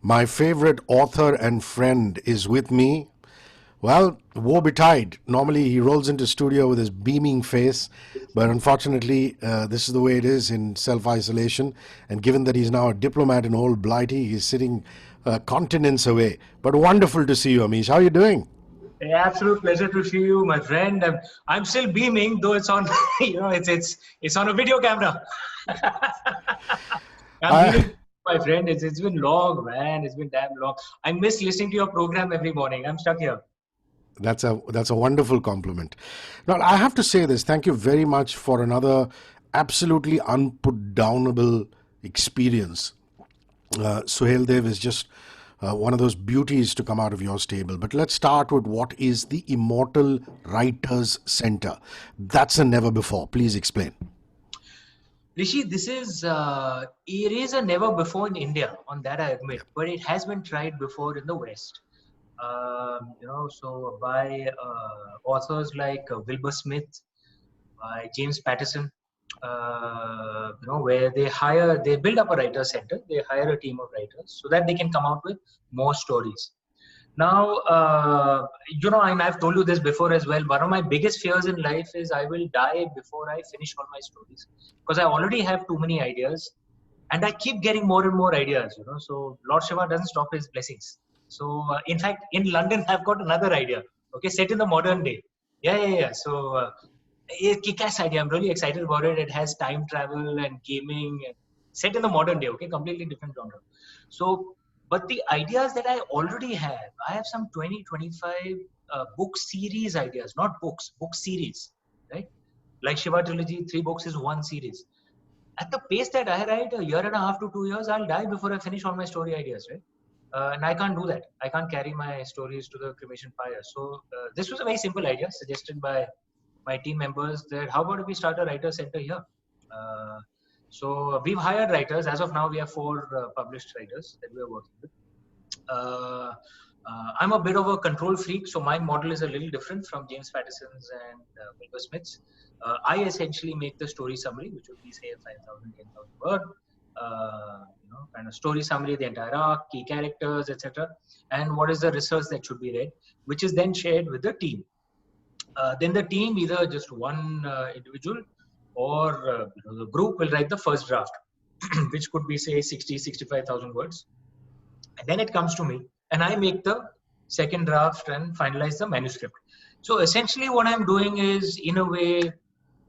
My favorite author and friend is with me. Well, woe betide. Normally, he rolls into studio with his beaming face, but unfortunately, this is the way it is in self-isolation. And given that he's now a diplomat in old Blighty, he's sitting continents away. But wonderful to see you, Amish. How are you doing? Absolute pleasure to see you, my friend. I'm still beaming, though it's on, it's on a video camera. I'm I, beaming, my friend. It's been long, man. It's been damn long. I miss listening to your program every morning. I'm stuck here. that's a wonderful compliment. Now, I have to say this. Thank you very much for another absolutely unputdownable experience. Suhail Dev is just one of those beauties to come out of your stable. But let's start with what is the Immortal Writers Center. That's a never before. Please explain. Rishi, it is a never before in India. On that I admit, Yeah. but it has been tried before in the West. So by authors like Wilbur Smith, by James Patterson, where they build up a writer center, they hire a team of writers so that they can come out with more stories. Now, and I've told you this before as well. One of my biggest fears in life is I will die before I finish all my stories because I already have too many ideas and I keep getting more and more ideas, So Lord Shiva doesn't stop his blessings. So, in fact, in London, I've got another idea, okay, set in the modern day. Yeah. So, a kick-ass idea. I'm really excited about it. It has time travel and gaming and set in the modern day, okay, completely different genre. So, but the ideas that I already have, I have some 20, 25 book series ideas, not books, book series, right? Like Shiva Trilogy, 3 books is one series. At the pace that I write, a year and a half to 2 years, I'll die before I finish all my story ideas, right? And I can't do that. I can't carry my stories to the cremation fire. So this was a very simple idea suggested by my team members that how about if we start a writer center here? Uh, so we've hired writers. As of now, we have 4 published writers that we are working with. Uh, I'm a bit of a control freak, so my model is a little different from James Patterson's and Wilbur Smith's. I essentially make the story summary, which would be say a 5,000, 10,000 word, kind of story summary, the entire arc, key characters, etc., and what is the research that should be read, which is then shared with the team. Then the team, either just one individual or the group, will write the first draft, which could be say 60, 65,000 words. And then it comes to me and I make the second draft and finalize the manuscript. So essentially what I'm doing is in a way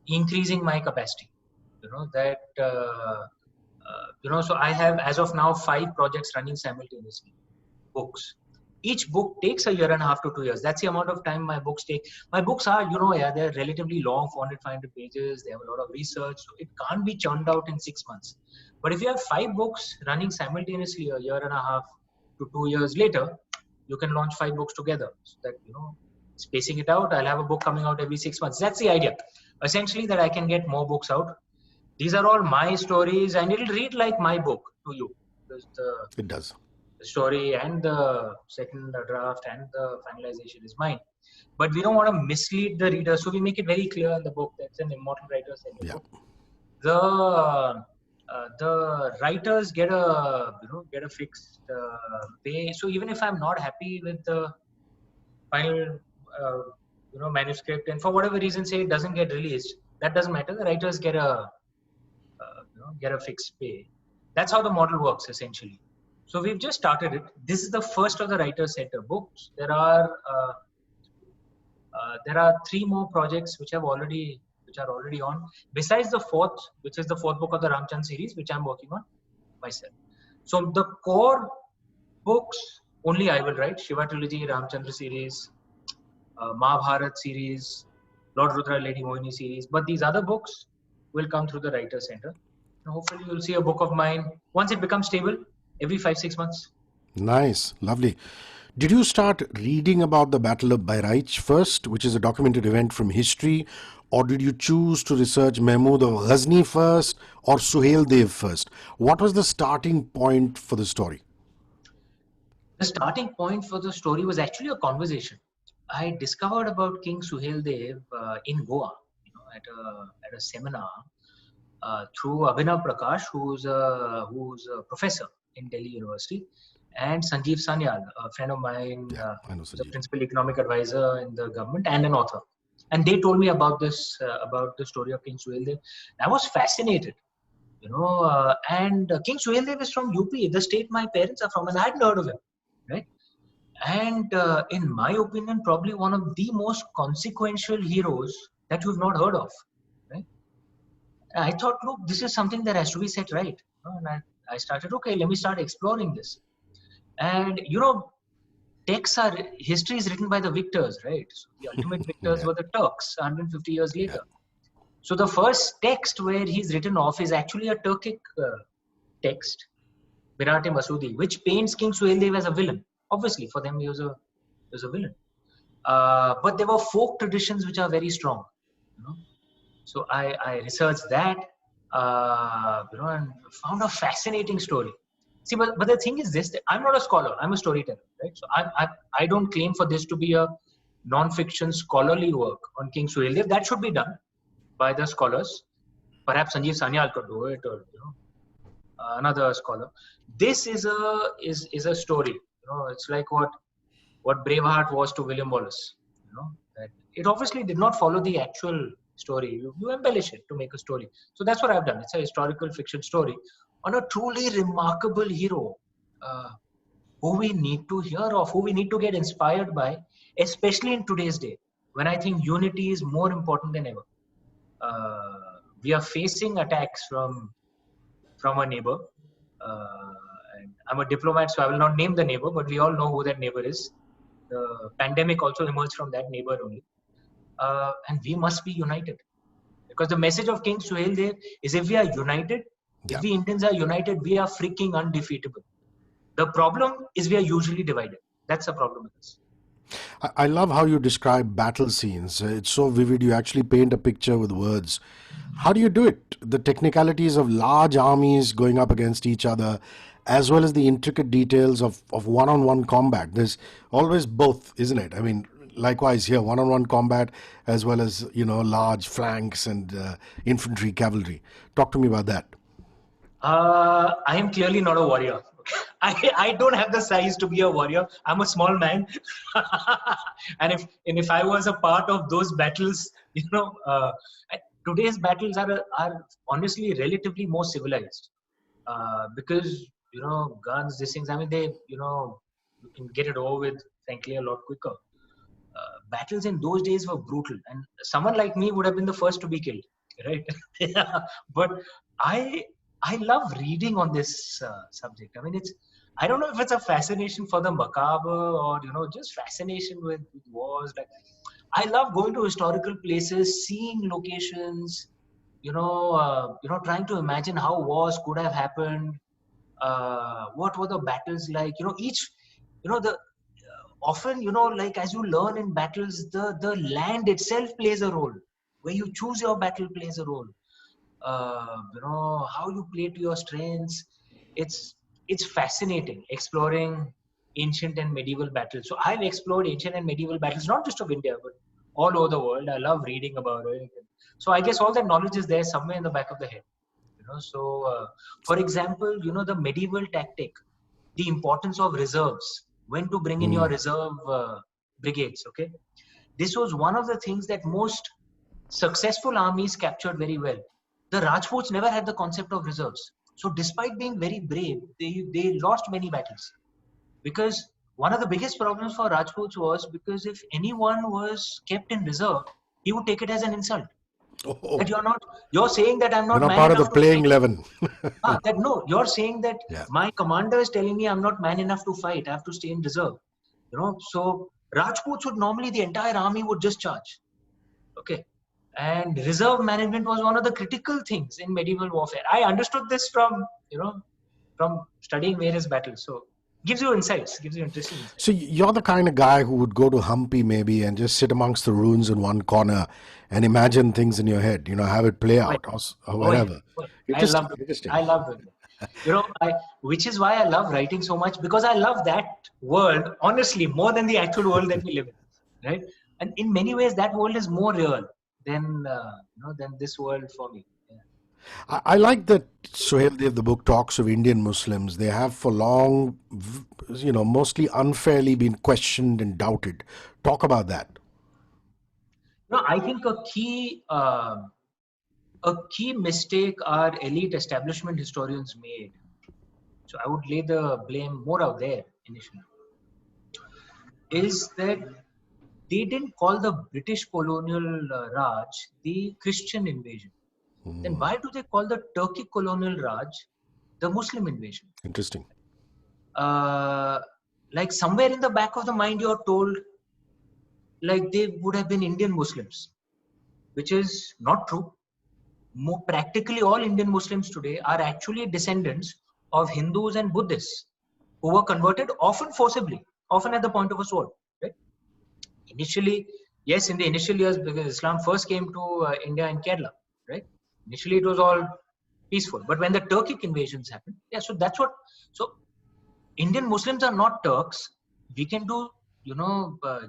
increasing my capacity, so I have as of now 5 projects running simultaneously, books. Each book takes a year and a half to 2 years. That's the amount of time my books take. My books are, they're relatively long, 400, 500 pages. They have a lot of research. So it can't be churned out in 6 months. But if you have 5 books running simultaneously a year and a half to 2 years later, you can launch 5 books together. So that, spacing it out, I'll have a book coming out every 6 months. That's the idea. Essentially that I can get more books out. These are all my stories and it'll read like my book to you. Because It does. the story and the second draft and the finalization is mine. But we don't want to mislead the reader, so we make it very clear in the book that it's an Immortal Writers Center Yeah. book. The writers get a fixed pay. So even if I'm not happy with the final manuscript, and for whatever reason say it doesn't get released, that doesn't matter. The writers get a fixed pay. That's how the model works essentially. So we've just started it. This is the first of the Writers Center books. There are 3 more projects which are already on. Besides the fourth, which is the fourth book of the Ramchand series, which I'm working on myself. So the core books only I will write: Shiva Trilogy, Ramchandra series, Mahabharat series, Lord Rudra, Lady Mohini series. But these other books will come through the Writers Center. And hopefully you'll see a book of mine once it becomes stable every 5-6 months. Nice. Lovely. Did you start reading about the Battle of Bayreuth first, which is a documented event from history, or did you choose to research Mahmud of Ghazni first or Suhail Dev first? What was the starting point for the story? The starting point for the story was actually a conversation. I discovered about King Suhail Dev in Goa, at a seminar through Abhinav Prakash, who's a professor in Delhi University, and Sanjeev Sanyal, a friend of mine, I know who's a Sanjeev. principal economic advisor in the government and an author. And they told me about this, about the story of King Suheldev. I was fascinated, and King Suheldev is from UP, the state my parents are from, and I hadn't heard of him, right? And in my opinion, probably one of the most consequential heroes that you've not heard of, right? I thought, look, this is something that has to be set right. And I started, okay, let me start exploring this. And history is written by the victors, right? So the ultimate victors Yeah. were the Turks 150 years later. So the first text where he's written off is actually a Turkic text, Birate Masudi, which paints King Suheldev as a villain. Obviously, for them he was a villain. But there were folk traditions which are very strong. So I researched that, and found a fascinating story. See, but the thing is this: I'm not a scholar; I'm a storyteller, right? So I don't claim for this to be a non-fiction scholarly work on King Suheldev. That should be done by the scholars. Perhaps Sanjeev Sanyal could do it, or another scholar. This is a story. It's like what Braveheart was to William Wallace. That it obviously did not follow the actual story. You embellish it to make a story. So that's what I've done. It's a historical fiction story on a truly remarkable hero who we need to hear of, who we need to get inspired by, especially in today's day when I think unity is more important than ever. We are facing attacks from a neighbor. And I'm a diplomat, so I will not name the neighbor, but we all know who that neighbor is. The pandemic also emerged from that neighbor only. And we must be united. Because the message of King Suheldev is if we are united, if we Indians are united, we are freaking undefeatable. The problem is we are usually divided. That's the problem with us. I love how you describe battle scenes. It's so vivid. You actually paint a picture with words. How do you do it? The technicalities of large armies going up against each other, as well as the intricate details of one-on-one combat. There's always both, isn't it? I mean, likewise here, one-on-one combat, as well as, large flanks and infantry, cavalry. Talk to me about that. I am clearly not a warrior. I don't have the size to be a warrior. I'm a small man, and if I was a part of those battles, today's battles are honestly relatively more civilized because guns, these things. I mean, you can get it over with, frankly, a lot quicker. Battles in those days were brutal, and someone like me would have been the first to be killed, right? But I love reading on this subject. I mean, I don't know if it's a fascination for the macabre or just fascination with wars. Like, I love going to historical places, seeing locations, trying to imagine how wars could have happened. What were the battles like? The often, like as you learn in battles, the land itself plays a role. Where you choose your battle plays a role. How you play to your strengths. It's fascinating exploring ancient and medieval battles. So I've explored ancient and medieval battles, not just of India, but all over the world. I love reading about it. So I guess all that knowledge is there somewhere in the back of the head. So for example, the medieval tactic, the importance of reserves, when to bring in your reserve brigades. Okay, this was one of the things that most successful armies captured very well. The Rajputs never had the concept of reserves. So despite being very brave, they lost many battles. Because one of the biggest problems for Rajputs was because if anyone was kept in reserve, he would take it as an insult. Oh, That you're saying that I'm you're not not man part of the enough to playing fight. 11. That no, you're saying that Yeah. my commander is telling me I'm not man enough to fight. I have to stay in reserve. So Rajputs would normally, the entire army would just charge. Okay. And reserve management was one of the critical things in medieval warfare. I understood this from studying various battles. So gives you insights, gives you interesting insights. So you're the kind of guy who would go to Hampi maybe and just sit amongst the ruins in one corner and imagine things in your head, have it play out or wherever. I love it. Interesting. I love it. Which is why I love writing so much, because I love that world, honestly, more than the actual world that we live in, right? And in many ways, that world is more real than this world for me. Yeah. I like that Suhail, the book talks of Indian Muslims. They have for long, mostly unfairly been questioned and doubted. Talk about that. No, I think a key mistake our elite establishment historians made. So I would lay the blame more out there initially. Is that they didn't call the British colonial Raj the Christian invasion. Then why do they call the Turkic colonial Raj the Muslim invasion? Interesting. Like somewhere in the back of the mind, you're told like they would have been Indian Muslims, which is not true. Practically all Indian Muslims today are actually descendants of Hindus and Buddhists who were converted, often forcibly, often at the point of a sword. Right? Initially, yes, in the initial years, because Islam first came to India and Kerala, right? Initially, it was all peaceful, but when the Turkic invasions happened, yeah, so that's what. So Indian Muslims are not Turks. We can do,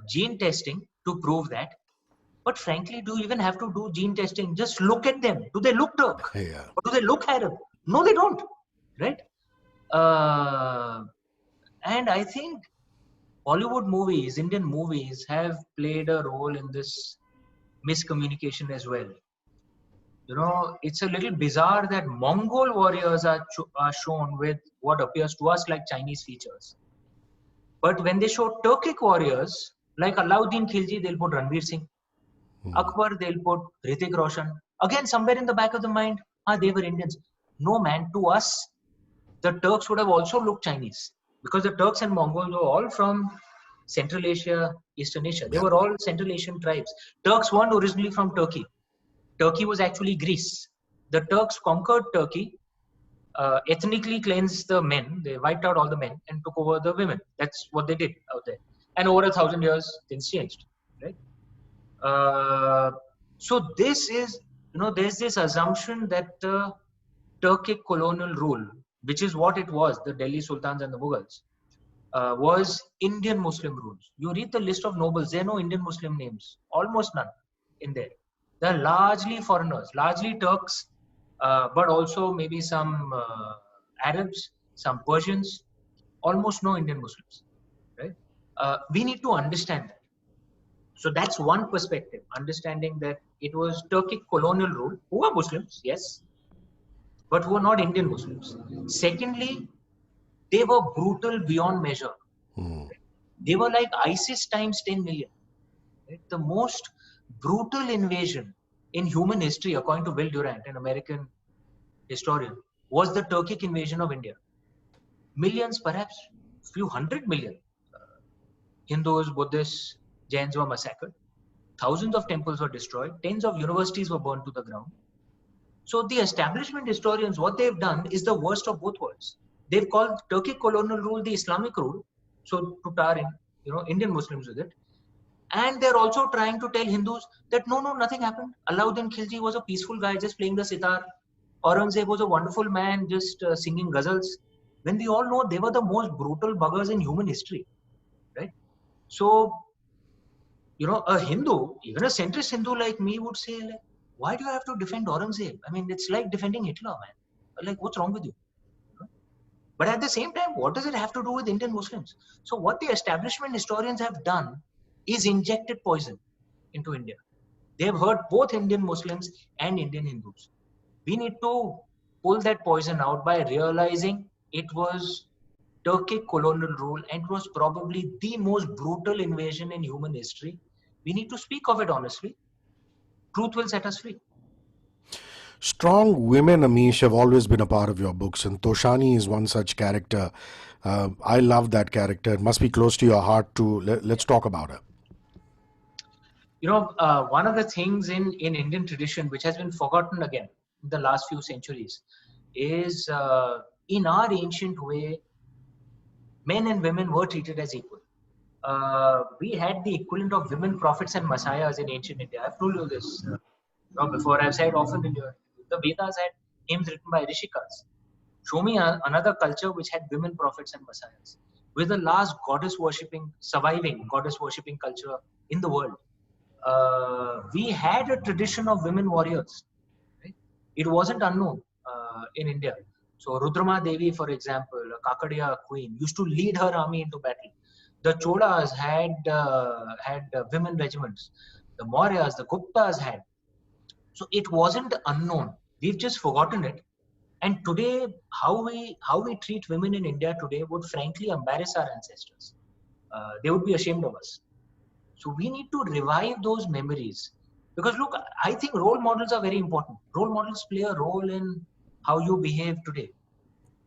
gene testing to prove that. But frankly, do you even have to do gene testing? Just look at them. Do they look Turk? Yeah. Or do they look Arab? No, they don't. Right? And I think Bollywood movies, Indian movies have played a role in this miscommunication as well. It's a little bizarre that Mongol warriors are shown with what appears to us like Chinese features. But when they show Turkic warriors, like Alauddin Khilji, they'll put Ranveer Singh. Akbar, they'll put Hrithik Roshan. Again, somewhere in the back of the mind, they were Indians. No, man, to us, the Turks would have also looked Chinese. Because the Turks and Mongols were all from Central Asia, Eastern Asia. They were all Central Asian tribes. Turks weren't originally from Turkey. Turkey was actually Greece. The Turks conquered Turkey, ethnically cleansed the men. They wiped out all the men and took over the women. That's what they did out there. And over 1,000 years, things changed, right? So this is, there's this assumption that the Turkic colonial rule, which is what it was, the Delhi Sultans and the Mughals, was Indian Muslim rules. You read the list of nobles, there are no Indian Muslim names, almost none in there. They're largely foreigners, largely Turks, but also maybe some Arabs, some Persians, almost no Indian Muslims, right? We need to understand that. So that's one perspective, understanding that it was Turkic colonial rule, who were Muslims, yes, but who were not Indian Muslims. Secondly, they were brutal beyond measure. They were like ISIS times 10 million. Right? The most brutal invasion in human history, according to Will Durant, an American historian, was the Turkic invasion of India. Millions, perhaps few hundred million Hindus, Buddhists, Jains were massacred. Thousands of temples were destroyed. Tens of universities were burned to the ground. So the establishment historians, what they've done is the worst of both worlds. They've called Turkic colonial rule the Islamic rule, so to tar in, Indian Muslims with it. And they're also trying to tell Hindus that no, nothing happened. Alauddin Khilji was a peaceful guy just playing the sitar. Aurangzeb was a wonderful man just singing ghazals. When we all know they were the most brutal buggers in human history, right? So, a Hindu, even a centrist Hindu like me would say, like, why do you have to defend Aurangzeb? I mean, it's like defending Hitler, man. Like, what's wrong with you? But at the same time, what does it have to do with Indian Muslims? So what the establishment historians have done is injected poison into India. They have hurt both Indian Muslims and Indian Hindus. We need to pull that poison out by realizing it was Turkic colonial rule and it was probably the most brutal invasion in human history. We need to speak of it honestly. Truth will set us free. Strong women, Amish, have always been a part of your books, and Toshani is one such character. I love that character. It must be close to your heart too. Let's talk about her. One of the things in Indian tradition, which has been forgotten again in the last few centuries, is in our ancient way, men and women were treated as equal. We had the equivalent of women prophets and messiahs in ancient India. I've told you this before. I've said often in the Vedas had hymns written by Rishikas. Show me another culture which had women prophets and messiahs. We're the last surviving goddess worshipping culture in the world. We had a tradition of women warriors. Right? it wasn't unknown in India. So Rudrama Devi, for example, a Kakadiya queen, used to lead her army into battle. The Cholas had women regiments. The Mauryas, the Guptas had. So it wasn't unknown. We've just forgotten it. And today, how we treat women in India today would frankly embarrass our ancestors. They would be ashamed of us. So we need to revive those memories. Because look, I think role models are very important. Role models play a role in how you behave today.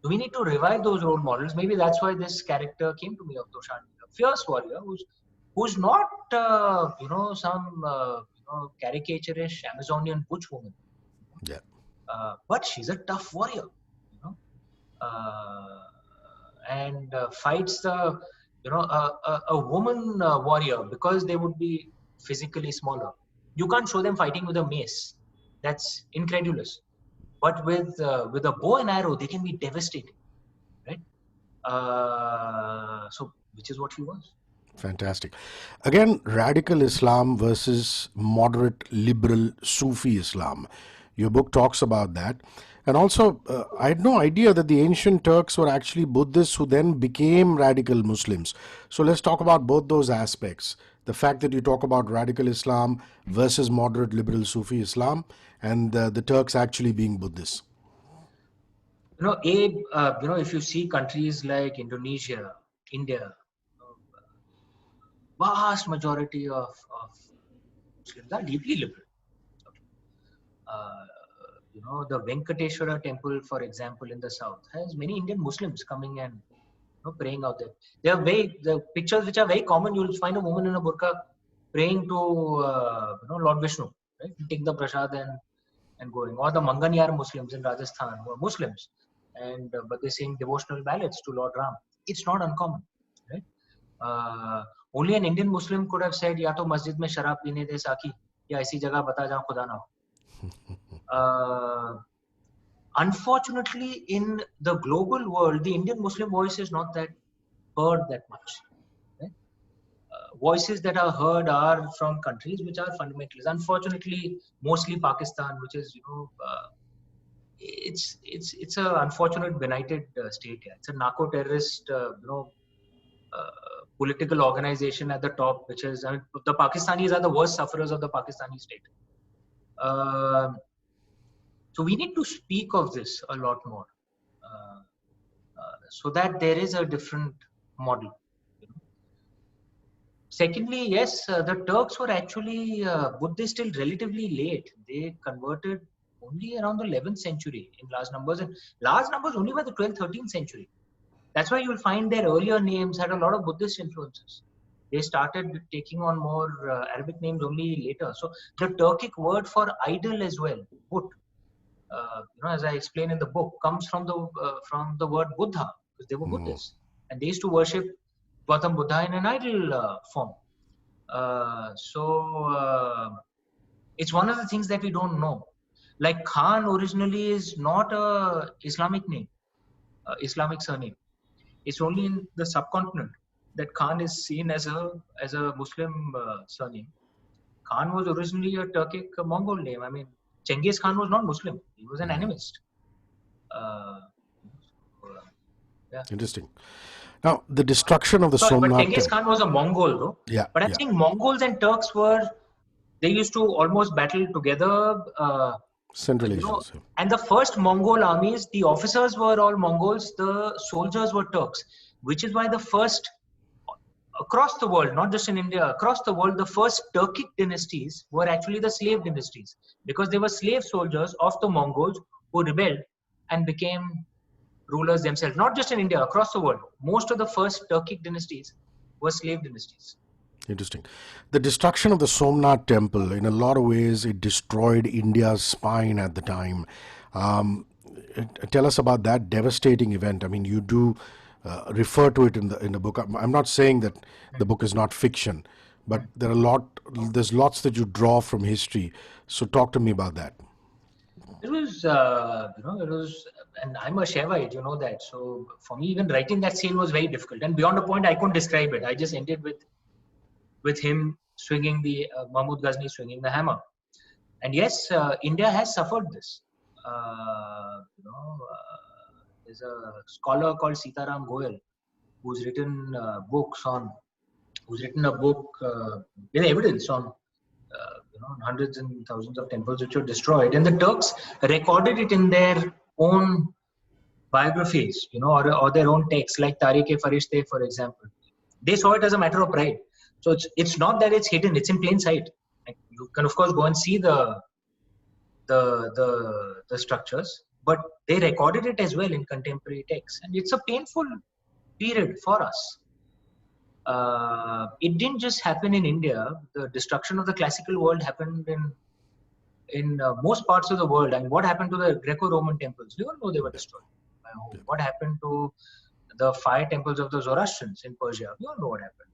So we need to revive those role models. Maybe that's why this character came to me of Toshani, a fierce warrior who's not some caricaturish Amazonian butch woman, Yeah. but she's a tough warrior, you know, and fights a woman warrior because they would be physically smaller. You can't show them fighting with a mace. That's incredulous. But with a bow and arrow, they can be devastating, right? So, which is what he was. Fantastic. Again, radical Islam versus moderate liberal Sufi Islam. Your book talks about that. And also, I had no idea that the ancient Turks were actually Buddhists who then became radical Muslims. So let's talk about both those aspects. The fact that you talk about radical Islam versus moderate liberal Sufi Islam, and the Turks actually being Buddhists. Abe, if you see countries like Indonesia, India, vast majority of Muslims are deeply liberal. The Venkateshwara temple, for example, in the south, has many Indian Muslims coming and praying out there. The pictures which are very common. You'll find a woman in a burqa praying to Lord Vishnu, right? Take the prasad and going. Or the Manganyar Muslims in Rajasthan who are Muslims, and but they sing devotional ballads to Lord Ram. It's not uncommon, right? Only an Indian Muslim could have said, "Ya to masjid mein sharab peene de saki, ya aisi jagah bata jahan khuda na ho." Unfortunately, in the global world, the Indian Muslim voice is not that heard that much. Right? Voices that are heard are from countries which are fundamentalists. Unfortunately, mostly Pakistan, which is it's a unfortunate benighted state. Yeah. It's a narco terrorist political organization at the top, which is the Pakistanis are the worst sufferers of the Pakistani state. So we need to speak of this a lot more, so that there is a different model. Secondly, yes, the Turks were actually Buddhist till relatively late. They converted only around the 11th century in large numbers, and large numbers only by the 12th, 13th century. That's why you'll find their earlier names had a lot of Buddhist influences. They started taking on more Arabic names only later. So the Turkic word for idol as well, Buddh, as I explain in the book, comes from the word Buddha, because they were Buddhists, and they used to worship Gautam Buddha in an idol form. It's one of the things that we don't know. Like Khan originally is not a Islamic name, Islamic surname. It's only in the subcontinent that Khan is seen as a Muslim surname. Khan was originally a Turkic Mongol name. I mean, Genghis Khan was not Muslim; he was an animist. Yeah. Interesting. Now, the destruction of the Sorry, but Somnath Genghis Khan was a Mongol, though. Yeah. But I think Mongols and Turks they used to almost battle together. Central Asians. And the first Mongol armies, the officers were all Mongols, the soldiers were Turks, which is why the first, across the world, not just in India, across the world, the first Turkic dynasties were actually the slave dynasties, because they were slave soldiers of the Mongols who rebelled and became rulers themselves. Not just in India, across the world. Most of the first Turkic dynasties were slave dynasties. Interesting. The destruction of the Somnath temple, in a lot of ways, it destroyed India's spine at the time. Tell us about that devastating event. I mean, you do refer to it in the book. I'm not saying that the book is not fiction, but there's lots that you draw from history. So talk to me about that. It was, and I'm a Shaivite, you know that. So for me, even writing that scene was very difficult. And beyond a point, I couldn't describe it. I just ended with him swinging Mahmud Ghazni swinging the hammer. And yes, India has suffered this. There's a scholar called Sitaram Goyal who's written a book with evidence on hundreds and thousands of temples which were destroyed, and the Turks recorded it in their own biographies, or their own texts, like Tariq-e-Farishte, for example. They saw it as a matter of pride. So it's not that it's hidden; it's in plain sight. Like, you can of course go and see the structures, but they recorded it as well in contemporary texts, and it's a painful period for us. It didn't just happen in India. The destruction of the classical world happened in most parts of the world. And what happened to the Greco-Roman temples? We all know they were destroyed. What happened to the fire temples of the Zoroastrians in Persia? We all know what happened.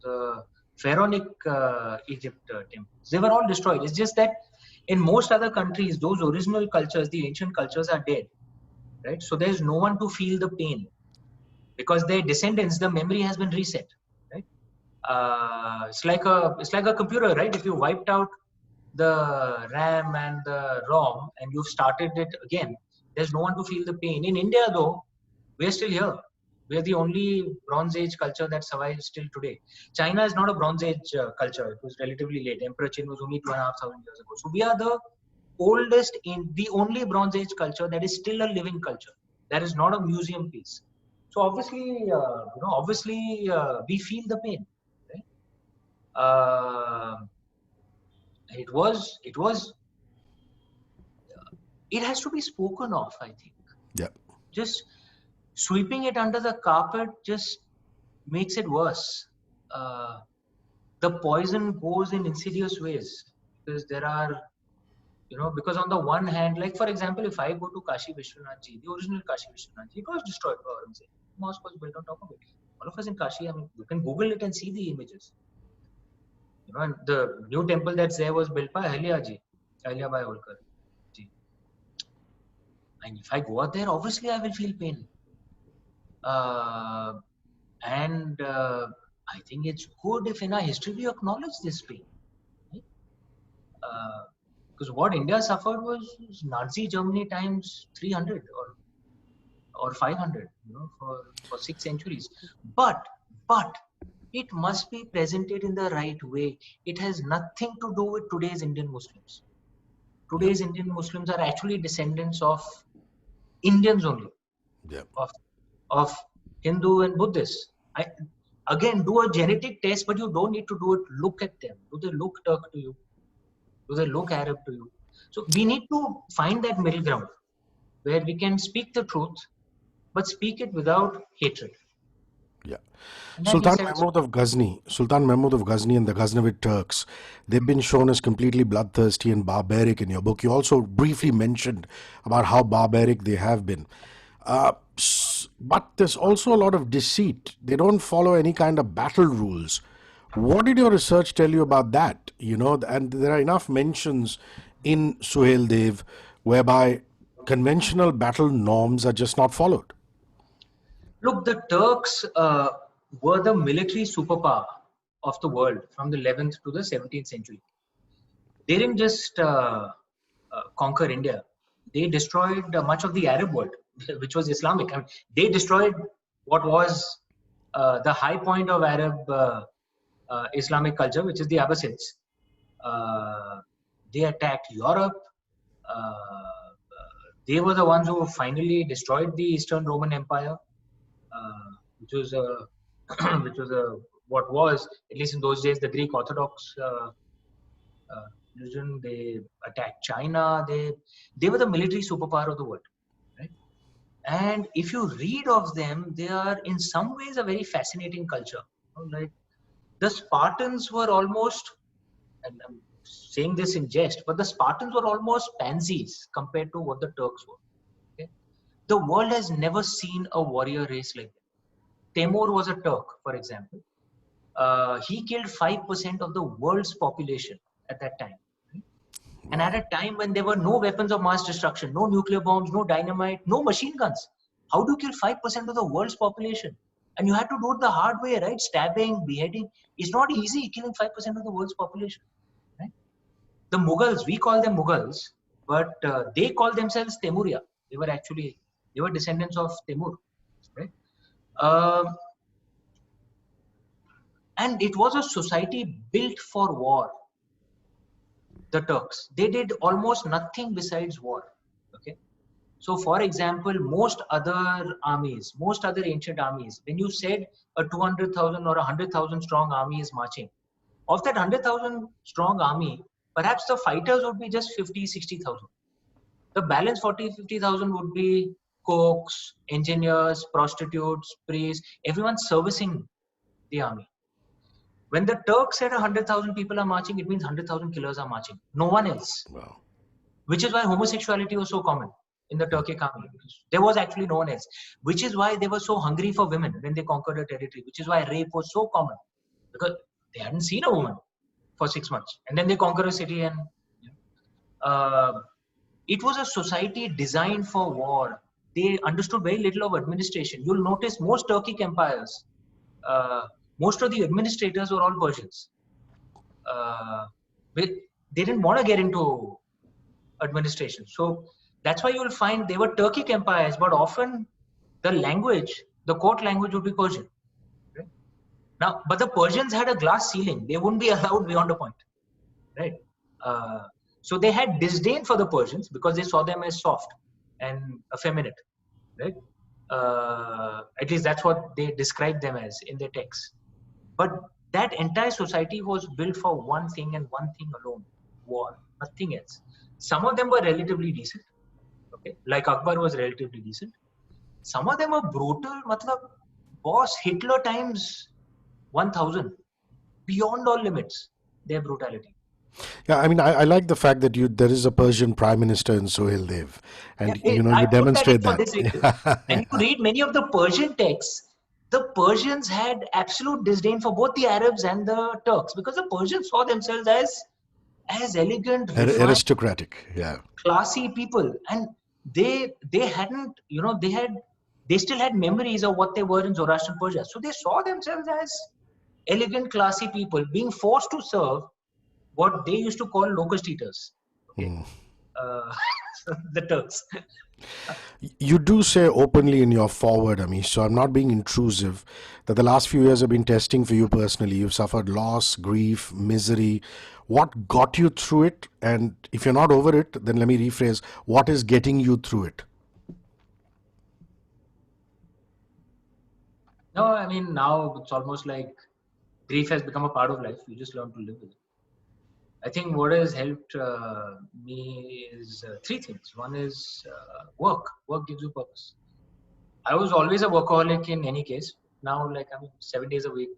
The Pharaonic Egypt temples, they were all destroyed. It's just that in most other countries, those original cultures, the ancient cultures, are dead, right? So there's no one to feel the pain, because their descendants, the memory has been reset, right? It's like a computer, right? If you wiped out the RAM and the ROM and you've started it again, there's no one to feel the pain. In India, though, we're still here. We're the only Bronze Age culture that survives still today. China is not a Bronze Age culture. It was relatively late. Emperor Qin was only 2,500 years ago. So we are the oldest, the only Bronze Age culture that is still a living culture. That is not a museum piece. So obviously, we feel the pain. Right? It has to be spoken of, I think. Yeah. Just sweeping it under the carpet just makes it worse. The poison goes in insidious ways, because there are, because on the one hand, like for example, if I go to Kashi Vishwanath Ji, the original Kashi Vishwanath Ji, it was destroyed by Aurangzeb. Mosque was built on top of it. All of us in Kashi, you can Google it and see the images. And the new temple that's there was built by Ahilyabai Holkar Ji. And if I go out there, obviously I will feel pain. I think it's good if in our history we acknowledge this pain. Right? Because what India suffered was Nazi Germany times 300 or 500, for 6 centuries. But it must be presented in the right way. It has nothing to do with today's Indian Muslims. Today's Indian Muslims are actually descendants of Indians only, of Hindu and Buddhists. Again, do a genetic test, but you don't need to do it. Look at them. Do they look Turk to you? Do they look Arab to you? So we need to find that middle ground where we can speak the truth, but speak it without hatred. Yeah. Sultan Mahmud of Ghazni and the Ghaznavid Turks, they've been shown as completely bloodthirsty and barbaric in your book. You also briefly mentioned about how barbaric they have been. But there's also a lot of deceit. They don't follow any kind of battle rules. What did your research tell you about that? And there are enough mentions in Suhail Dev whereby conventional battle norms are just not followed. Look, the Turks were the military superpower of the world from the 11th to the 17th century. They didn't just conquer India. They destroyed much of the Arab world, which was Islamic. They destroyed what was the high point of Arab Islamic culture, which is the Abbasids. They attacked Europe. They were the ones who finally destroyed the Eastern Roman Empire, which was what was, at least in those days, the Greek Orthodox religion. They attacked China. They were the military superpower of the world, right? And if you read of them, they are in some ways a very fascinating culture. Like the Spartans were almost, and I'm saying this in jest, but the Spartans were almost pansies compared to what the Turks were. Okay? The world has never seen a warrior race like that. Timur was a Turk, for example. He killed 5% of the world's population at that time. Right? And at a time when there were no weapons of mass destruction, no nuclear bombs, no dynamite, no machine guns. How do you kill 5% of the world's population? And you had to do it the hard way, right? Stabbing, beheading. It's not easy killing 5% of the world's population. Right? The Mughals, we call them Mughals. but they call themselves Temuria. They were descendants of Temur, right? Um and it was a society built for war. The Turks, they did almost nothing besides war. Okay, so for example, most other ancient armies, when you said a 200,000 or 100,000 strong army is marching, of that 100,000 strong army, perhaps the fighters would be just 50, 60,000. The balance 40, 50,000 would be cooks, engineers, prostitutes, priests, everyone servicing the army. When the Turks said 100,000 people are marching, it means 100,000 killers are marching. No one else. Wow. Which is why homosexuality was so common in the Turkic army. There was actually no one else. Which is why they were so hungry for women when they conquered a territory. Which is why rape was so common, because they hadn't seen a woman for 6 months, and then they conquer a city, and uh, it was a society designed for war. They understood very little of administration. You'll notice most Turkic empires, uh, most of the administrators were all Persians. They didn't want to get into administration. So that's why you'll find they were Turkic empires, but often the language, the court language would be Persian. Right? Now, but the Persians had a glass ceiling. They wouldn't be allowed beyond a point. Right? So they had disdain for the Persians because they saw them as soft and effeminate. Right? At least that's what they described them as in their texts. But that entire society was built for one thing and one thing alone: war, nothing else. Some of them were relatively decent, okay, like Akbar was relatively decent. Some of them were brutal, matlab, boss Hitler times 1000, beyond all limits, their brutality. Yeah, I mean, I like the fact that there is a Persian Prime Minister in Sohail Dev, Yeah, and you I put that in demonstrate for that. this reason. When you read many of the Persian texts, the Persians had absolute disdain for both the Arabs and the Turks, because the Persians saw themselves as elegant, refined, Aristocratic. Yeah. classy people, and they hadn't, they still had memories of what they were in Zoroastrian Persia. So they saw themselves as elegant, classy people being forced to serve what they used to call locust eaters. Okay, uh, the Turks. You do say openly in your forward, Amish, so I'm not being intrusive, that the last few years have been testing for you personally. You've suffered loss, grief, misery. What got you through it? And if you're not over it, then let me rephrase, what is getting you through it? No, I mean, now it's almost like grief has become a part of life. You just learn to live with it. I think what has helped me is three things. One is work. Work gives you purpose. I was always a workaholic in any case. Now, like, I mean, 7 days a week,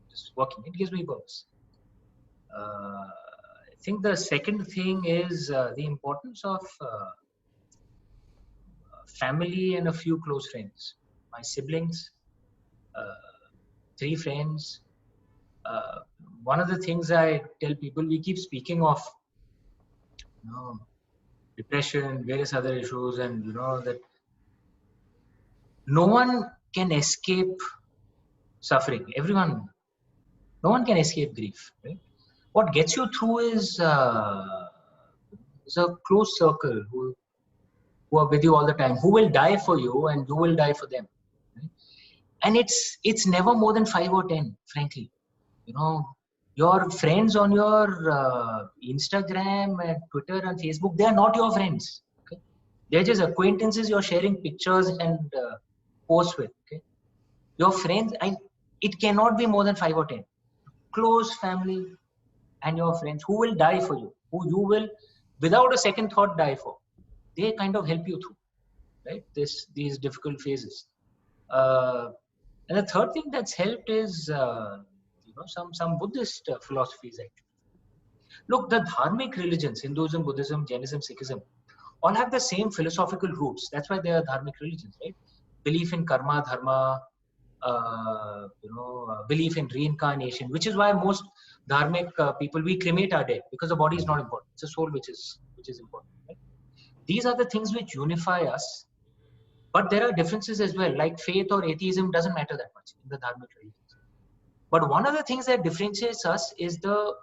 just working. It gives me purpose. I think the second thing is the importance of family and a few close friends. My siblings, uh, three friends. Uh, One of the things I tell people, we keep speaking of, you know, depression, various other issues, and that no one can escape suffering. No one can escape grief. Right? What gets you through is a close circle who are with you all the time, who will die for you, and you will die for them. Right? And it's never more than 5 or 10, frankly. Your friends on your Instagram and Twitter and Facebook, they are not your friends. Okay? They're just acquaintances you're sharing pictures and posts with. Okay? Your friends, it cannot be more than 5 or 10. Close family and your friends who will die for you, who you will, without a second thought, die for. They kind of help you through, right? These difficult phases. And the third thing that's helped is some Buddhist philosophies actually. Look, the dharmic religions, Hinduism, Buddhism, Jainism, Sikhism, all have the same philosophical roots. That's why they are dharmic religions, right? Belief in karma, dharma, belief in reincarnation, which is why most dharmic people, we cremate our dead because the body is not important. It's the soul which is important. Right? These are the things which unify us, but there are differences as well. Like faith or atheism doesn't matter that much in the dharmic religions. But one of the things that differentiates us is the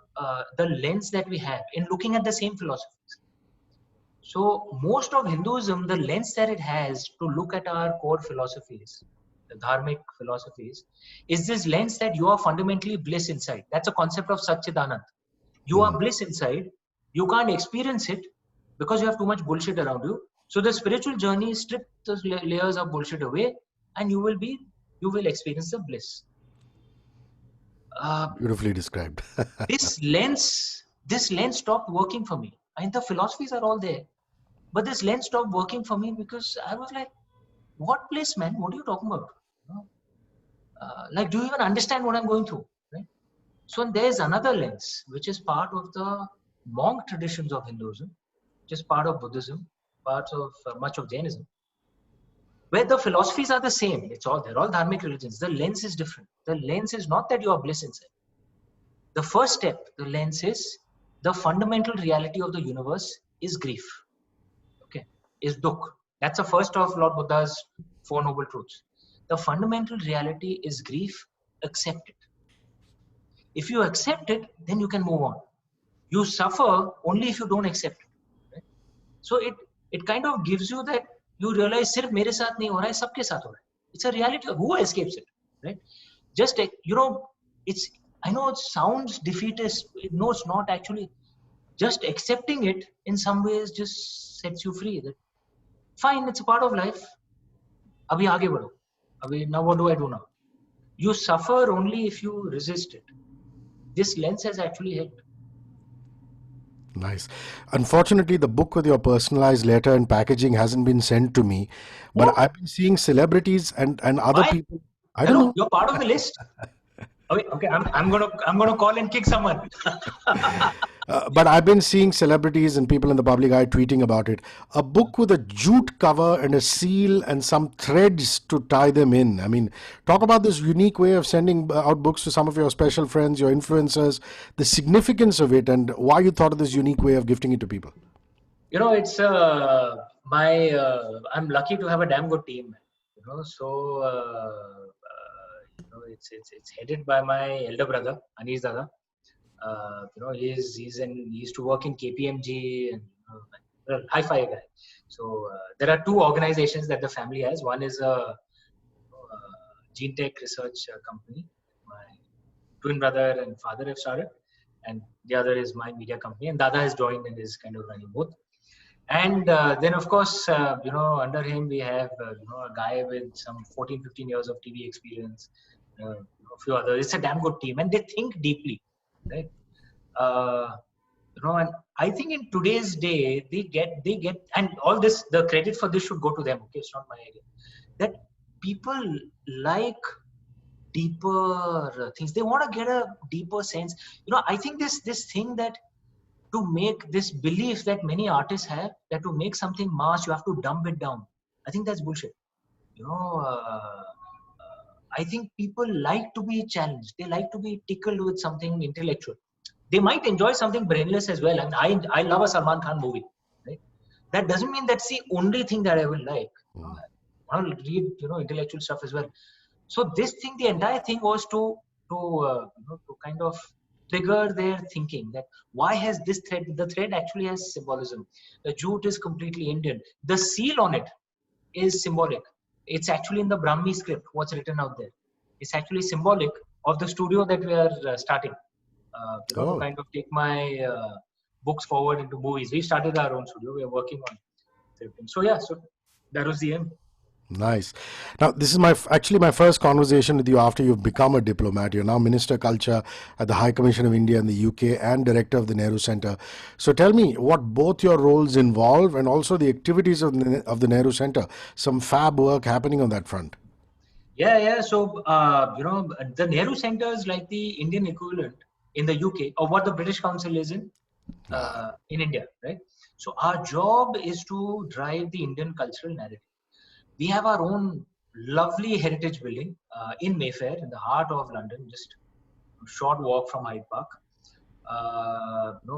lens that we have in looking at the same philosophies. So most of Hinduism, the lens that it has to look at our core philosophies, the dharmic philosophies, is this lens that you are fundamentally bliss inside. That's a concept of Satchidanand. You are bliss inside. You can't experience it because you have too much bullshit around you. So the spiritual journey strips those layers of bullshit away, and you will experience the bliss. Beautifully described. This lens stopped working for me. And the philosophies are all there, but this lens stopped working for me because I was like, what bliss, man? What are you talking about? You know, like, do you even understand what I'm going through? Right? So there's another lens, which is part of the monk traditions of Hinduism, which is part of Buddhism, parts of much of Jainism, where the philosophies are the same. They're all dharmic religions. The lens is different. The lens is not that you are bliss inside. The first step, the lens is the fundamental reality of the universe is grief. Okay, is dukh. That's the first of Lord Buddha's Four Noble Truths. The fundamental reality is grief. Accept it. If you accept it, then you can move on. You suffer only if you don't accept it. Right? So it kind of gives you that you realize सिर्फ मेरे साथ नहीं हो रहा है, सबके साथ हो रहा है. It's a reality. Who escapes it, right? Just it's. I know it sounds defeatist. No, it's not actually. Just accepting it in some ways just sets you free. That fine, it's a part of life. अभी आगे बढ़ो. Now what do I do now? You suffer only if you resist it. This lens has actually helped. Nice. Unfortunately, the book with your personalized letter and packaging hasn't been sent to me, but I've been seeing celebrities and other Why? people. I don't Hello, know. you're part of the list. Okay, I'm gonna call and kick someone. But I've been seeing celebrities and people in the public eye tweeting about it. A book with a jute cover and a seal and some threads to tie them in. I mean, talk about this unique way of sending out books to some of your special friends, your influencers, the significance of it, and why you thought of this unique way of gifting it to people. It's I'm lucky to have a damn good team. So it's headed by my elder brother Anish Dada. He used to work in KPMG and hi-fi guy. So there are two organizations that the family has. One is a gene tech research company. My twin brother and father have started, and the other is my media company. And Dada has joined and is kind of running both. And then, of course, under him we have a guy with some 14, 15 years of TV experience. A few others. It's a damn good team, and they think deeply, right? And I think in today's day they get and all this, the credit for this should go to them. Okay, it's not my idea. That people like deeper things. They want to get a deeper sense. I think this thing that to make this belief that many artists have that to make something mass you have to dumb it down. I think that's bullshit. I think people like to be challenged. They like to be tickled with something intellectual. They might enjoy something brainless as well. I mean, I love a Salman Khan movie. Right? That doesn't mean that's the only thing that I will like. I want to read, intellectual stuff as well. So this thing, the entire thing was to kind of trigger their thinking that why has this thread? The thread actually has symbolism. The jute is completely Indian. The seal on it is symbolic. It's actually in the Brahmi script. What's written out there? It's actually symbolic of the studio that we are starting. To kind of take my books forward into movies. We started our own studio. We are working on it. So that was the aim. Nice. Now, this is my first conversation with you after you've become a diplomat. You're now Minister Culture at the High Commission of India in the UK and Director of the Nehru Centre. So tell me what both your roles involve and also the activities of the Nehru Centre. Some fab work happening on that front. Yeah. So, the Nehru Centre is like the Indian equivalent in the UK of what the British Council is in India, right? So our job is to drive the Indian cultural narrative. We have our own lovely heritage building in Mayfair, in the heart of London, just a short walk from Hyde Park.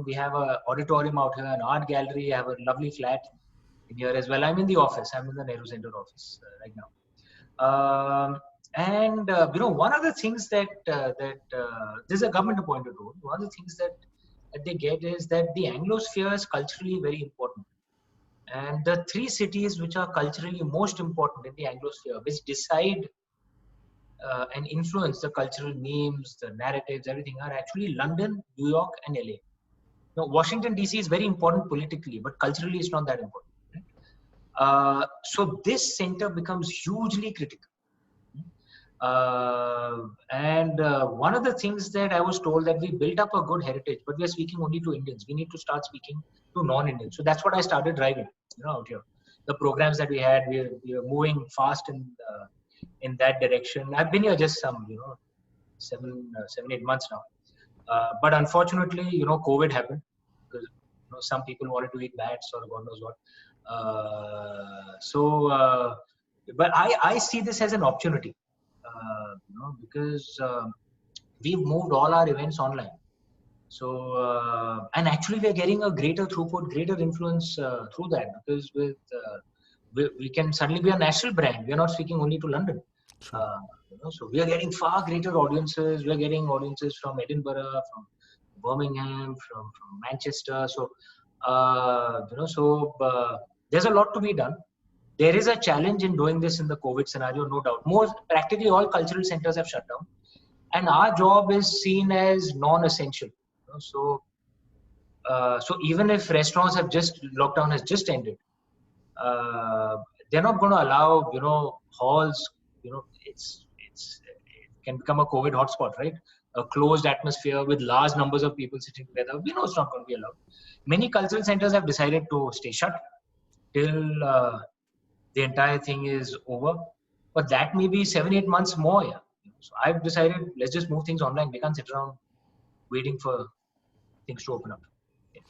We have an auditorium out here, an art gallery. I have a lovely flat in here as well. I'm in the office. I'm in the Nehru Centre office right now. One of the things that this is a government appointed role. One of the things that they get is that the Anglosphere is culturally very important. And the three cities which are culturally most important in the Anglosphere, which decide and influence the cultural memes, the narratives, everything, are actually London, New York, and LA. Now, Washington DC is very important politically, but culturally it's not that important. So this center becomes hugely critical. And one of the things that I was told, that we built up a good heritage, but we are speaking only to Indians. We need to start speaking to non-Indians. So that's what I started driving, out here. The programs that we had, we were moving fast in that direction. I've been here just some, 7, 8 months now. But unfortunately, COVID happened, because some people wanted to eat bats or God knows what. But I see this as an opportunity, because we've moved all our events online. So, and actually we're getting a greater throughput, greater influence through that, because we can suddenly be a national brand. We are not speaking only to London. So we are getting far greater audiences. We are getting audiences from Edinburgh, from Birmingham, from Manchester. So, there's a lot to be done. There is a challenge in doing this in the COVID scenario, no doubt. Practically all cultural centers have shut down, and our job is seen as non-essential. So even if restaurants lockdown has just ended, they're not going to allow halls. It can become a COVID hotspot, right? A closed atmosphere with large numbers of people sitting together. We know it's not going to be allowed. Many cultural centers have decided to stay shut till the entire thing is over, but that may be 7-8 months more. Yeah. So I've decided, let's just move things online. We can't sit around waiting for things to open up. Yeah.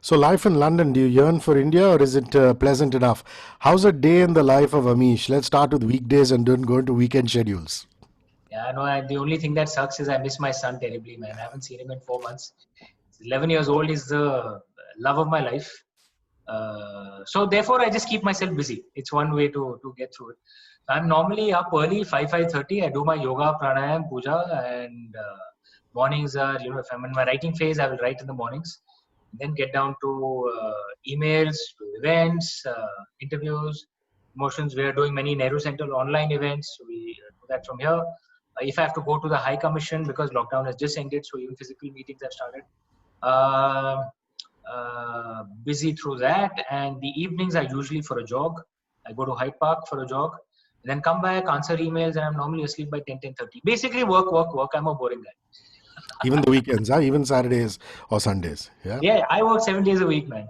So life in London, do you yearn for India, or is it pleasant enough? How's a day in the life of Amish? Let's start with weekdays and then go into weekend schedules. Yeah, no, the only thing that sucks is I miss my son terribly, man. I haven't seen him in 4 months. He's 11 years old. He's the love of my life. So therefore, I just keep myself busy. It's one way to get through it. I'm normally up early, 5:30. I do my yoga, pranayam, puja, and mornings are, if I'm in my writing phase, I will write in the mornings. Then get down to emails, to events, interviews, promotions. We are doing many Nehru Center online events. So we do that from here. If I have to go to the High Commission, because lockdown has just ended, so even physical meetings have started. Busy through that, and the evenings are usually for a jog. I go to Hyde Park for a jog, and then come back, answer emails, and I'm normally asleep by 10:30. Basically work. I'm a boring guy. Even the weekends, even Saturdays or Sundays. Yeah, I work 7 days a week, man.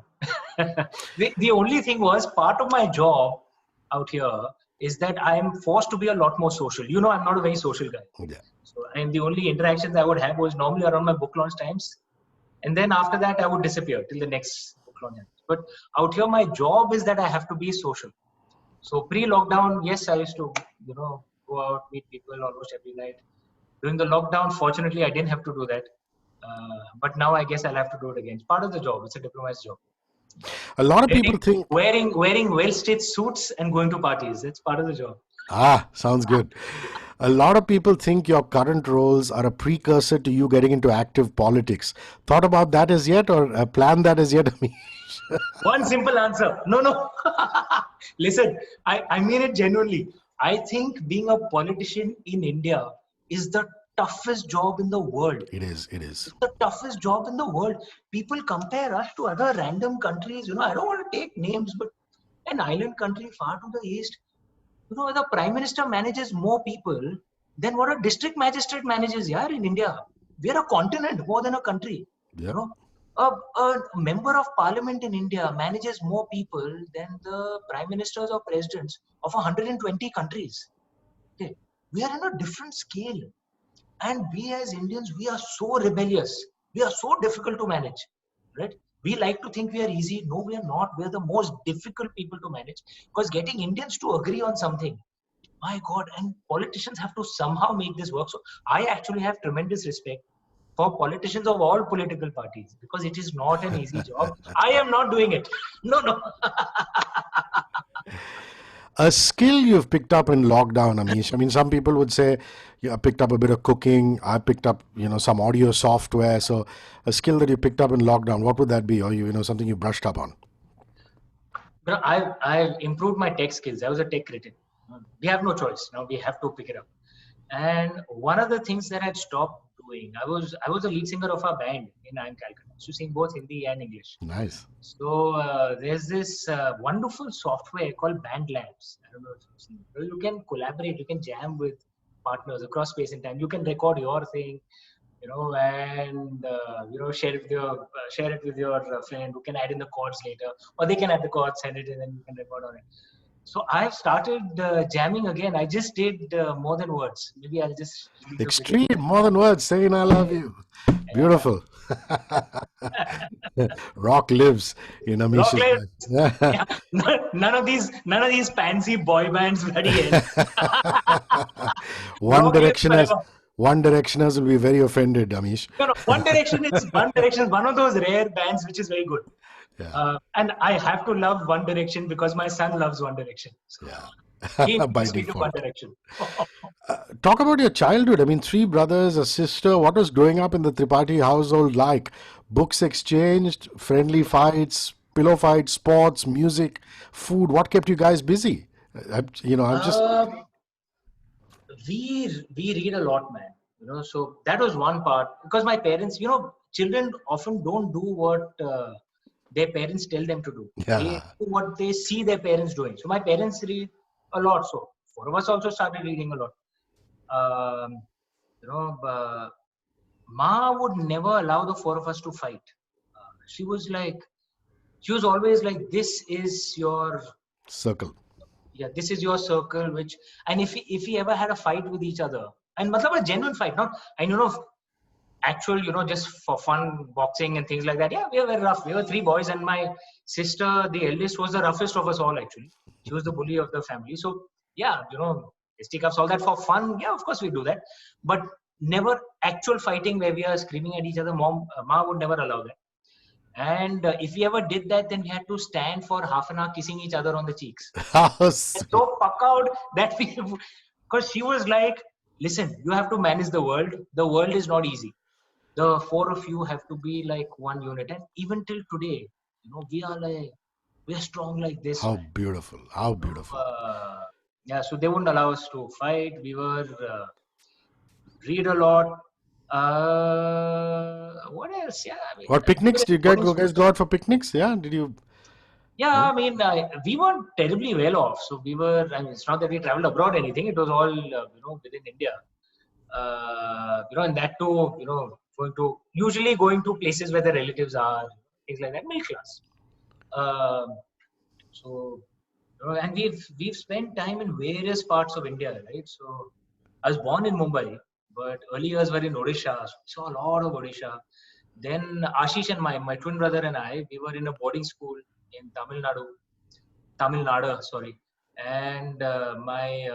The only thing was, part of my job out here is that I'm forced to be a lot more social. I'm not a very social guy. Yeah. So, and the only interactions I would have was normally around my book launch times. And then after that, I would disappear till the next book launch. But out here, my job is that I have to be social. So pre-lockdown, yes, I used to, go out, meet people almost every night. During the lockdown, fortunately, I didn't have to do that. But now I guess I'll have to do it again. It's part of the job. It's a diplomat's job. A lot of people think wearing well-stitched suits and going to parties. It's part of the job. Sounds good. A lot of people think your current roles are a precursor to you getting into active politics. Thought about that as yet, or planned that as yet? One simple answer. No. Listen, I mean it genuinely. I think being a politician in India is the toughest job in the world. It is. It's the toughest job in the world. People compare us to other random countries. I don't want to take names, but an island country far to the east, the Prime Minister manages more people than what a district magistrate manages here in India. We are a continent more than a country. Yeah. A member of parliament in India manages more people than the prime ministers or presidents of 120 countries. Okay. We are in a different scale. And we as Indians, we are so rebellious. We are so difficult to manage. Right? We like to think we are easy. No, we are not. We are the most difficult people to manage, because getting Indians to agree on something, my God, and politicians have to somehow make this work. So I actually have tremendous respect for politicians of all political parties, because it is not an easy job. I am not doing it. No. A skill you've picked up in lockdown, Amish. I mean, some people would say, I picked up a bit of cooking. I picked up, some audio software. So a skill that you picked up in lockdown, what would that be? Or, something you brushed up on? I've improved my tech skills. I was a tech critic. We have no choice now. We have to pick it up. And one of the things that I'd stopped doing, I was the lead singer of our band in I'm Calcutta. So sing both Hindi and English. Nice. So there's this wonderful software called Band Labs. I don't know if you've seen it. You can collaborate, you can jam with partners across space and time. You can record your thing, and share it with your friend who can add in the chords later, or they can add the chords, send it, and then you can record on it. So I've started jamming again. I just did more than words. Maybe I'll just release a video. Extreme, more than words, saying I love you. Beautiful. Rock lives in Rock Amish's lives. life. Yeah. None of these fancy boy bands bloody hell. One Rock lives Directioners, forever. One Directioners will be very offended, Amish. No, One Direction is one of those rare bands which is very good. Yeah, And I have to love One Direction because my son loves One Direction. So he yeah. By introduced me to One default. Direction. Talk about your childhood. I mean, three brothers, a sister. What was growing up in the Tripathi household like? Books exchanged, friendly fights, pillow fights, sports, music, food. What kept you guys busy? I'm just. Um, we read a lot, man. So that was one part because my parents, children often don't do what their parents tell them to do. They Yeah. do what they see their parents doing. So my parents read a lot. So four of us also started reading a lot. Um, you know, Ma would never allow the four of us to fight. She was always like, this is your Circle. this is your circle, and if we ever had a fight with each other, and matlab a genuine fight, not, I don't know, actual, just for fun, boxing and things like that. Yeah, we were very rough. We were three boys, and my sister, the eldest, was the roughest of us all, actually. She was the bully of the family. So, yeah, fisticuffs, all that for fun. Yeah, of course we do that. But never actual fighting where we are screaming at each other. Ma would never allow that. And if we ever did that, then we had to stand for half an hour kissing each other on the cheeks. How sweet. So fuck out that because she was like, listen, you have to manage the world. The world is not easy. The four of you have to be like one unit. And even till today, we are strong like this, How man. beautiful. How beautiful. Yeah, so they wouldn't allow us to fight. We were read a lot. What else? Yeah, I mean, What we were picnics? in Did you boarding school. guys go out for picnics? Yeah. Did you? Yeah, I mean, we weren't terribly well off. So we were, I mean, it's not that we traveled abroad or anything. It was all, within India. And that too, usually going to places where the relatives are, things like that, middle class. So, and we've spent time in various parts of India, right? So I was born in Mumbai, but early years were in Odisha. So we saw a lot of Odisha. Then Ashish and my twin brother and I, we were in a boarding school in Tamil Nadu, sorry. And my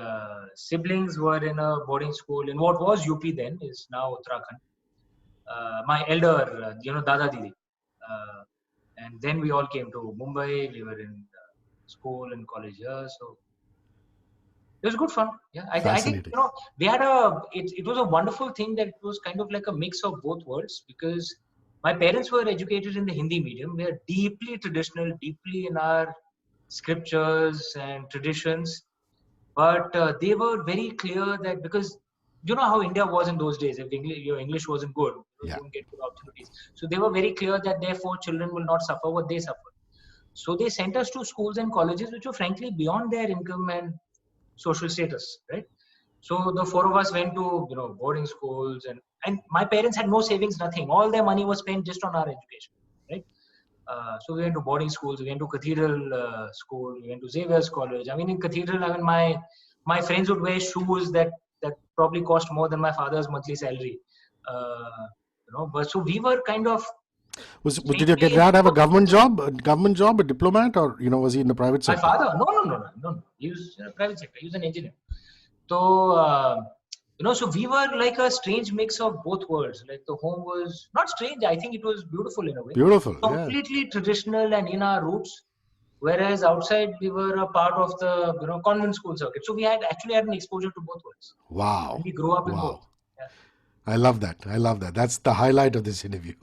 siblings were in a boarding school in what was UP then, is now Uttarakhand. My elder, Dada Didi. And then we all came to Mumbai. We were in school and college here. So it was good fun. Yeah, I think, Fascinating. we had it was a wonderful thing that it was kind of like a mix of both worlds, because my parents were educated in the Hindi medium. We are deeply traditional, deeply in our scriptures and traditions, but they were very clear that, because you know how India was in those days, if your English wasn't good, you Yeah. don't get good opportunities. So they were very clear that therefore children will not suffer what they suffered. So they sent us to schools and colleges which were frankly beyond their income and social status, right? So the four of us went to boarding schools, and my parents had no savings, nothing. All their money was spent just on our education, right? So we went to boarding schools, we went to Cathedral School, we went to Xavier's College. I mean, in Cathedral, I mean, my friends would wear shoes that probably cost more than my father's monthly salary. But so we were kind of Did your dad have a government job? A diplomat, or was he in the private my sector? father. No. He was in a private sector. He was an engineer. So so we were like a strange mix of both worlds. Like the home was not strange. I think it was beautiful in a way. Beautiful. Yeah. Completely traditional and in our roots. Whereas outside we were a part of the convent school circuit. So we actually had an exposure to both worlds. Wow. And we grew up in both. Wow. Yeah. I love that. I love that. That's the highlight of this interview.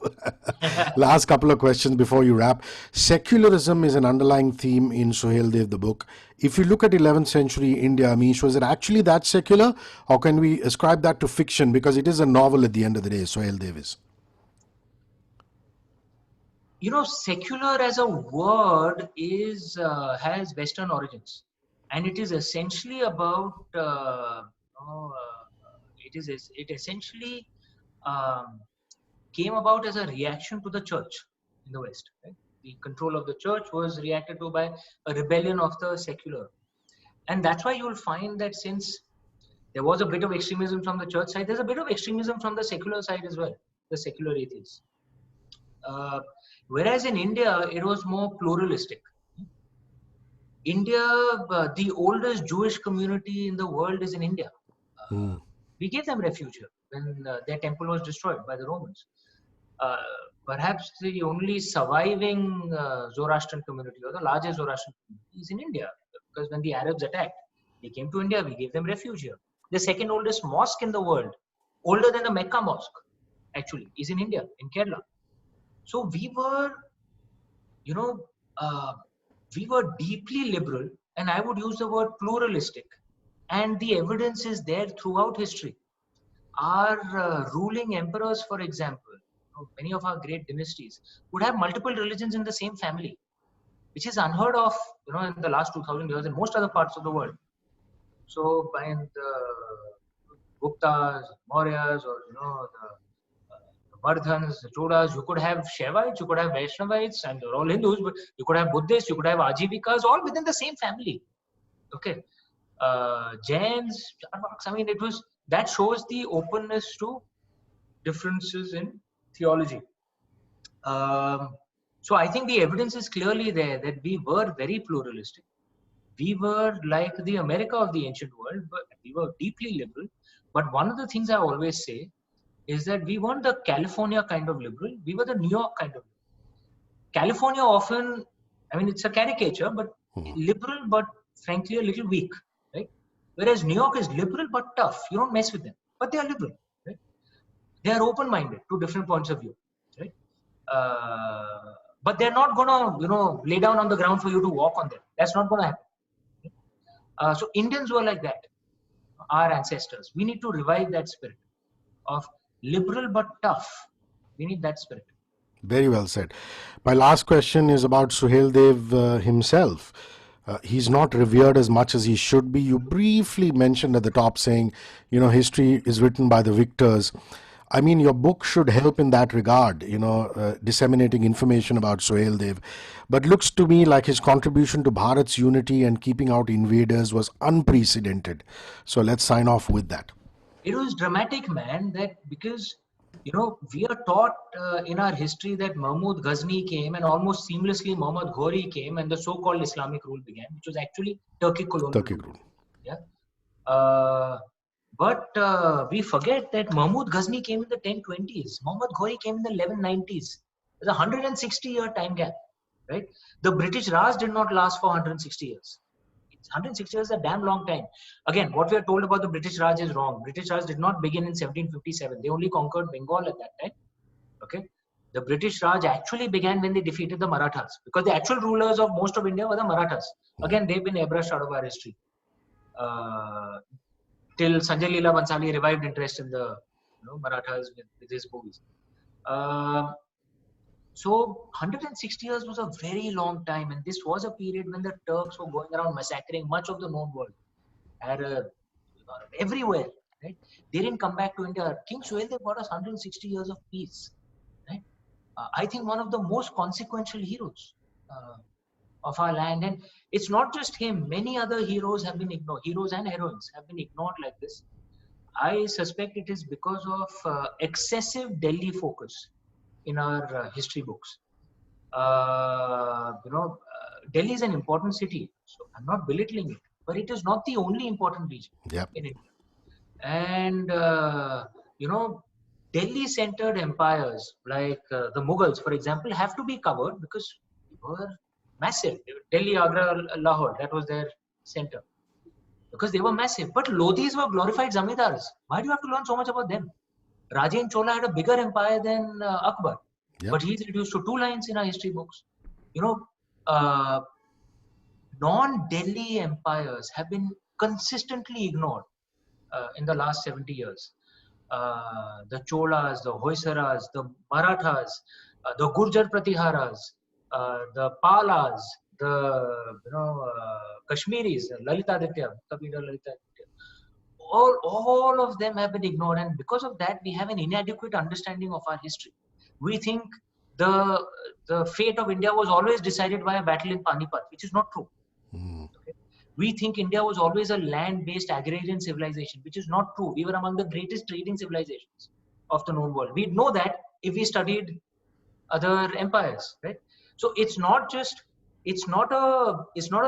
Last couple of questions before you wrap. Secularism is an underlying theme in Sohail Dev, the book. If you look at 11th century India, Amish, was it actually that secular, or can we ascribe that to fiction? Because it is a novel at the end of the day, Sohail Dev is. Secular as a word has Western origins, and it is essentially about it essentially um, came about as a reaction to the church in the West. Right? The control of the church was reacted to by a rebellion of the secular, and that's why you'll find that since there was a bit of extremism from the church side, there's a bit of extremism from the secular side as well, the secular atheists. Whereas in India, it was more pluralistic. India, the oldest Jewish community in the world is in India. We gave them refuge here when their temple was destroyed by the Romans. Perhaps the only surviving Zoroastrian community, or the largest Zoroastrian community, is in India. Because when the Arabs attacked, they came to India, we gave them refuge here. The second oldest mosque in the world, older than the Mecca mosque, actually, is in India, in Kerala. So we were, we were deeply liberal, and I would use the word pluralistic. And the evidence is there throughout history. Our ruling emperors, for example, many of our great dynasties would have multiple religions in the same family, which is unheard of, in the last 2000 years in most other parts of the world. So by the Guptas, Mauryas, or the Vardhans, the Cholas, you could have Shaivites, you could have Vaishnavites, and they're all Hindus, but you could have Buddhists, you could have Ajivikas, all within the same family. Okay. Jains, Charvaks, I mean, that shows the openness to differences in theology. So I think the evidence is clearly there that we were very pluralistic. We were like the America of the ancient world, but we were deeply liberal. But one of the things I always say is that we weren't the California kind of liberal, we were the New York kind of liberal. California often, I mean, it's a caricature, but liberal, but frankly a little weak, right? Whereas New York is liberal but tough. You don't mess with them, but they are liberal, right? They are open-minded to different points of view, right? But they're not gonna, lay down on the ground for you to walk on them. That's not gonna happen. So Indians were like that, our ancestors. We need to revive that spirit of liberal but tough. We need that spirit. Very well said. My last question is about Sohail Dev himself. He's not revered as much as he should be. You briefly mentioned at the top saying, history is written by the victors. I mean, your book should help in that regard, disseminating information about Sohail Dev. But looks to me like his contribution to Bharat's unity and keeping out invaders was unprecedented. So let's sign off with that. It was dramatic, man, that because, we are taught in our history that Mahmud Ghazni came and almost seamlessly Muhammad Ghori came and the so-called Islamic rule began, which was actually Turkic colonial rule. Yeah. But we forget that Mahmud Ghazni came in the 1020s. Muhammad Ghori came in the 1190s. There's a 160-year time gap, right? The British Raj did not last for 160 years. 160 years is a damn long time. Again, what we are told about the British Raj is wrong. British Raj did not begin in 1757. They only conquered Bengal at that time. Okay. The British Raj actually began when they defeated the Marathas, because the actual rulers of most of India were the Marathas. Again, they've been airbrushed out of our history. Till Sanjay Leela Bhansali revived interest in the Marathas with his movies. So 160 years was a very long time, and this was a period when the Turks were going around massacring much of the known world, Arab, everywhere. Right? They didn't come back to India. King Sohail Dev brought us 160 years of peace. Right? I think one of the most consequential heroes of our land, and it's not just him. Many other heroes have been ignored. Heroes and heroines have been ignored like this. I suspect it is because of excessive Delhi focus in our history books. Delhi is an important city, so I'm not belittling it, but it is not the only important region in India. And Delhi-centered empires like the Mughals, for example, have to be covered because they were massive. Delhi, Agra, Lahore, that was their center. Because they were massive. But Lodhis were glorified zamindars. Why do you have to learn so much about them? Rajen Chola had a bigger empire than Akbar, Yep. but he's reduced to 2 lines in our history books. You know, non-Delhi empires have been consistently ignored in the last 70 years. The Cholas, the Hoysalas, the Marathas, the Gurjar Pratiharas, the Palas, the Kashmiris, Lalitaditya, Kabira Lalitaditya. All of them have been ignored, and because of that, we have an inadequate understanding of our history. We think the fate of India was always decided by a battle in Panipat, which is not true. Okay? We think India was always a land-based agrarian civilization, which is not true. We were among the greatest trading civilizations of the known world. We'd know that if we studied other empires, right? So it's not a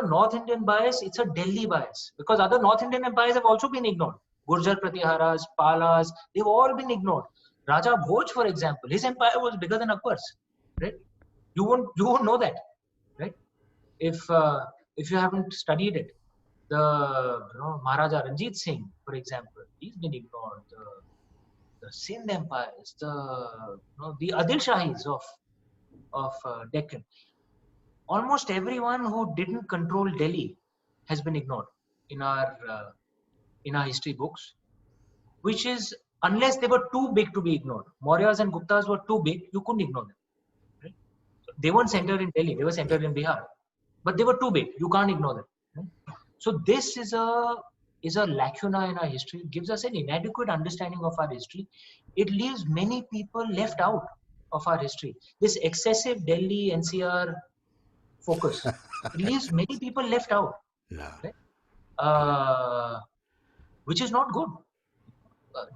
North Indian bias, it's a Delhi bias, because other North Indian empires have also been ignored. Gurjar Pratiharas, Palas, they've all been ignored. Raja Bhoj, for example, his empire was bigger than Akbar's, right? You won't know that, right? If you haven't studied it. The Maharaja Ranjit Singh, for example, he's been ignored. The Sindh empires, the Adil Shahis of Deccan. Almost everyone who didn't control Delhi has been ignored in our history books, which is, unless they were too big to be ignored. Mauryas and Guptas were too big, you couldn't ignore them. Right? They weren't centered in Delhi, they were centered in Bihar. But they were too big, you can't ignore them. Right? So this is a lacuna in our history. It gives us an inadequate understanding of our history. It leaves many people left out of our history. This excessive Delhi NCR focus, it leaves many people left out. Yeah. Right? Which is not good.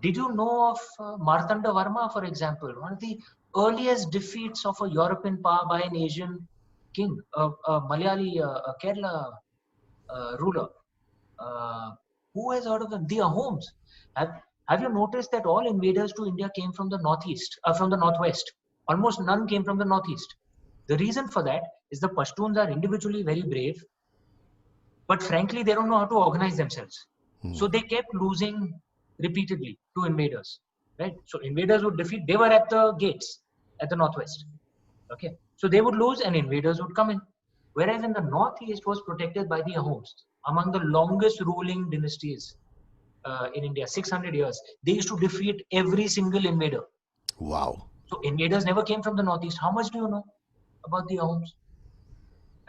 Did you know of Martanda Varma, for example, one of the earliest defeats of a European power by an Asian king, a Malayali, Kerala ruler? Who has heard of them? The Ahoms. Have you noticed that all invaders to India came from the northwest? Almost none came from the northeast. The reason for that is the Pashtuns are individually very brave, but frankly, they don't know how to organize themselves. So they kept losing repeatedly to invaders. Right? So invaders would defeat. They were at the gates at the northwest. Okay, so they would lose, and invaders would come in. Whereas in the northeast was protected by the Ahoms, among the longest ruling dynasties in India, 600 years. They used to defeat every single invader. Wow. So invaders never came from the northeast. How much do you know about the Ahoms?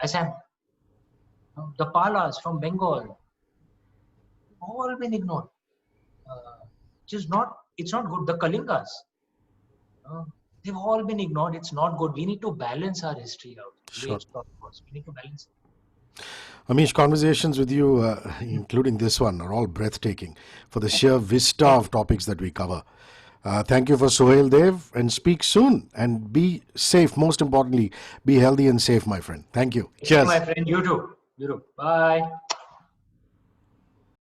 Assam, the Palas from Bengal, all been ignored. It's not good. The Kalingas, they've all been ignored. It's not good. We need to balance our history out. Sure. We need to balance it. Amish, conversations with you, including this one, are all breathtaking for the sheer vista of topics that we cover. Thank you for Suhail Dev, and speak soon and be safe. Most importantly, be healthy and safe, my friend. Thank you. Cheers. My friend, you too. Bye.